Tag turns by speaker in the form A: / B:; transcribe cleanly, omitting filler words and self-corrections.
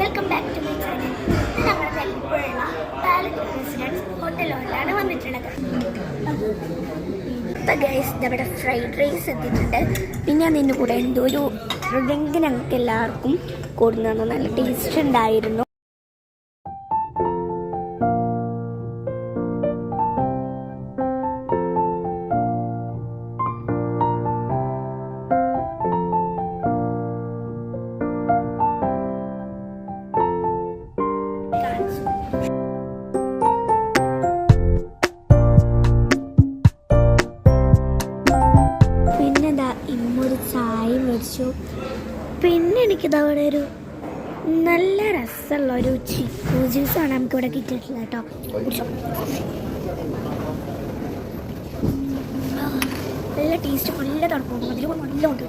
A: Welcome back to my channel. നമ്മുടെ തലപ്പുഴയുള്ള palette residence ഹോട്ടലിലാണ് വന്നിട്ടുള്ളത്. ഗൈസ് നമ്മുടെ ഫ്രൈഡ് റൈസ് എത്തിയിട്ടുണ്ട്. പിന്നെ അതിൻ്റെ കൂടെ എന്തോ ഒരു ഡ്രിങ്ക് ഞങ്ങൾക്ക് എല്ലാവർക്കും കൊടുന്നു. നല്ല ടേസ്റ്റ് ഉണ്ടായിരുന്നു. ചായ മേടിച്ചു. പിന്നെ എനിക്കിതവിടെ ഒരു നല്ല രസമുള്ള ഒരു ചിക്കു ജ്യൂസാണ് നമുക്കിവിടെ കിട്ടിയിട്ടുള്ളത് കേട്ടോ. നല്ല ടേസ്റ്റ്, നല്ല തണുപ്പുണ്ട്, അതിൽ നല്ല ഉണ്ട്.